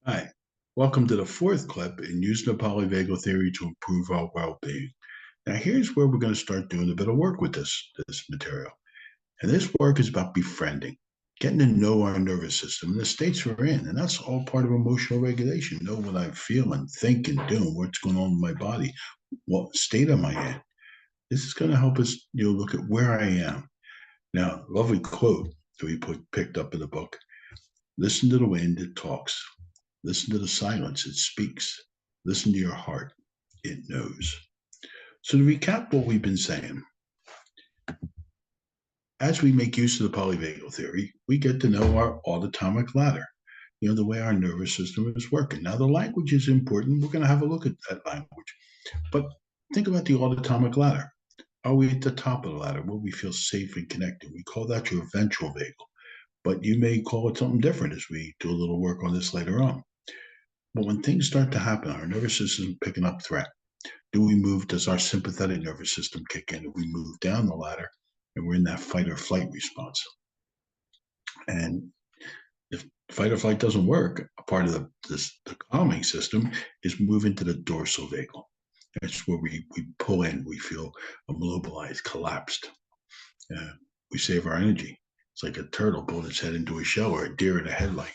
Hi, welcome to the fourth clip in using the polyvagal theory to improve our well-being. Now, here's where we're going to start doing a bit of work with this material. And this work is about befriending, getting to know our nervous system and the states we're in. And that's all part of emotional regulation. Know what I feel and think and doing, what's going on in my body, what state am I in. This is going to help us, look at where I am. Now, lovely quote that we picked up in the book. Listen to the wind, it talks. Listen to the silence, it speaks. Listen to your heart, it knows. So, to recap what we've been saying, as we make use of the polyvagal theory, we get to know our autonomic ladder, the way our nervous system is working. Now, the language is important. We're going to have a look at that language. But think about the autonomic ladder. Are we at the top of the ladder where we feel safe and connected? We call that your ventral vagal, but you may call it something different as we do a little work on this later on. But when things start to happen, our nervous system is picking up threat. Does our sympathetic nervous system kick in? Do we move down the ladder and we're in that fight or flight response? And if fight or flight doesn't work, a part of the calming system is moving to the dorsal vagal. That's where we pull in, we feel immobilized, collapsed. We save our energy. It's like a turtle pulling its head into a shell or a deer in a headlight.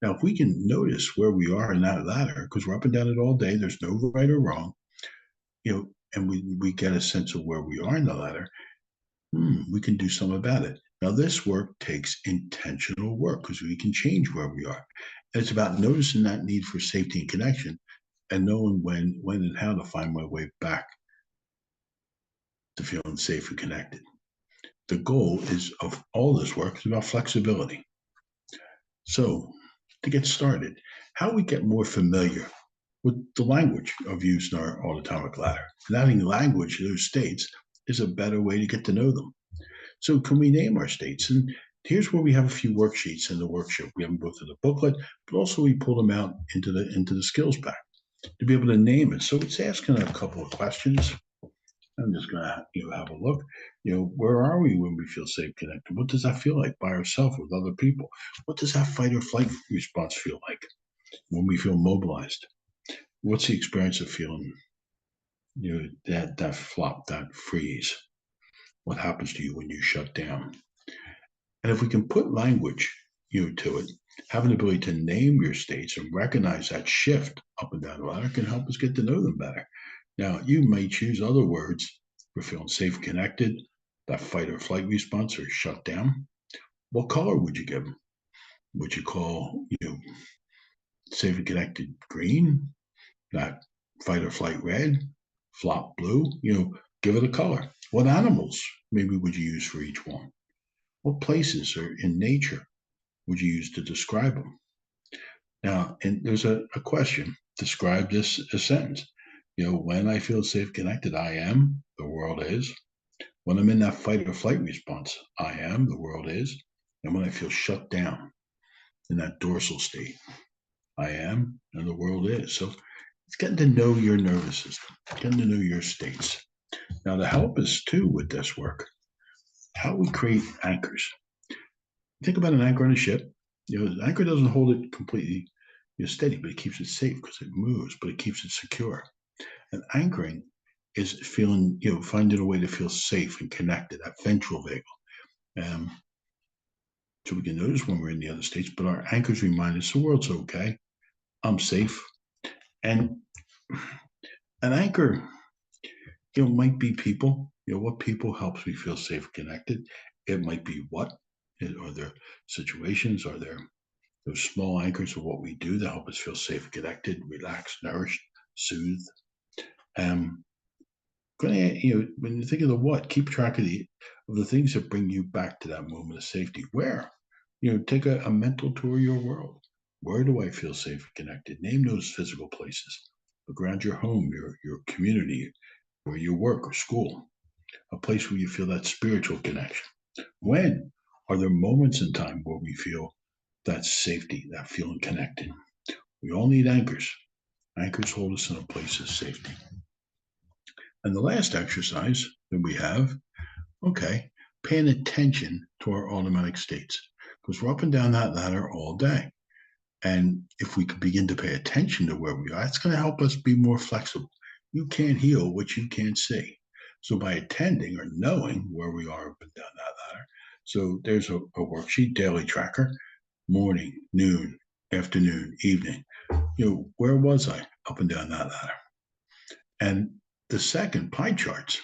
Now, if we can notice where we are in that ladder, because we're up and down it all day, there's no right or wrong, and we get a sense of where we are in the ladder, we can do something about it. Now, this work takes intentional work because we can change where we are. And it's about noticing that need for safety and connection and knowing when and how to find my way back to feeling safe and connected. The goal is of all this work is about flexibility. So, to get started, how we get more familiar with the language of using our autonomic ladder. And adding language to those states is a better way to get to know them. So can we name our states? And here's where we have a few worksheets in the workshop. We have them both in the booklet, but also we pull them out into the skills pack to be able to name it. So it's asking a couple of questions. I'm just going to have a look. Where are we when we feel safe, connected? What does that feel like by ourselves with other people? What does that fight or flight response feel like when we feel mobilized? What's the experience of feeling, that flop, that freeze? What happens to you when you shut down? And if we can put language, to it, have an ability to name your states and recognize that shift up and down the ladder can help us get to know them better. Now, you may choose other words for feeling safe, connected, that fight or flight response, or shut down. What color would you give them? Would you call, safe and connected green, that fight or flight red, flop blue? Give it a color. What animals maybe would you use for each one? What places are in nature would you use to describe them? Now, and there's a question. Describe this a sentence. When I feel safe, connected, I am, the world is. When I'm in that fight or flight response, I am, the world is. And when I feel shut down in that dorsal state, I am, and the world is. So it's getting to know your nervous system, getting to know your states. Now, to help us too with this work, how we create anchors. Think about an anchor on a ship. The anchor doesn't hold it completely steady, but it keeps it safe because it moves, but it keeps it secure. And anchoring is feeling, finding a way to feel safe and connected, that ventral vagal. So we can notice when we're in the other states, but our anchors remind us the world's okay. I'm safe. And an anchor, might be people. What people helps me feel safe, connected. It might be what, are there situations? Are there those small anchors of what we do that help us feel safe, connected, relaxed, nourished, soothed? When you think of the what, keep track of the things that bring you back to that moment of safety. Where, take a mental tour of your world. Where do I feel safe and connected? Name those physical places. Look around your home, your community, where you work or school, a place where you feel that spiritual connection. When are there moments in time where we feel that safety, that feeling connected? We all need anchors. Anchors hold us in a place of safety. And the last exercise that we have, paying attention to our automatic states, because we're up and down that ladder all day. And if we could begin to pay attention to where we are, it's going to help us be more flexible. You can't heal what you can't see. So by attending or knowing where we are up and down that ladder, so there's a worksheet, daily tracker, morning, noon, afternoon, evening. Where was I up and down that ladder? And the second, pie charts.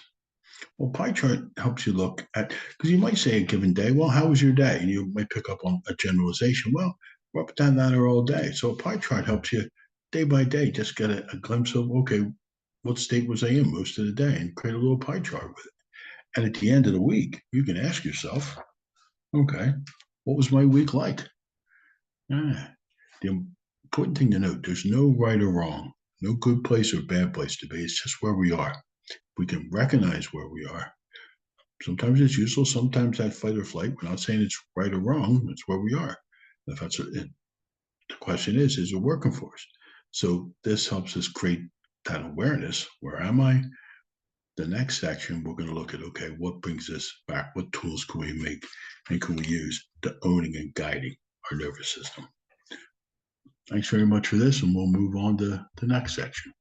Well, pie chart helps you look at, because you might say a given day, well, how was your day? And you might pick up on a generalization. Well, we're up and down that all day. So a pie chart helps you day by day, just get a glimpse of, okay, what state was I in most of the day, and create a little pie chart with it. And at the end of the week, you can ask yourself, okay, what was my week like? The important thing to note, there's no right or wrong, no good place or bad place to be. It's just where we are. We can recognize where we are. Sometimes it's useful, sometimes that fight or flight. We're not saying it's right or wrong, it's where we are. If that's the question is it working for us? So this helps us create that awareness. Where am I? The next section, we're going to look at, okay, what brings us back? What tools can we make and can we use to owning and guiding our nervous system? Thanks very much for this, and we'll move on to the next section.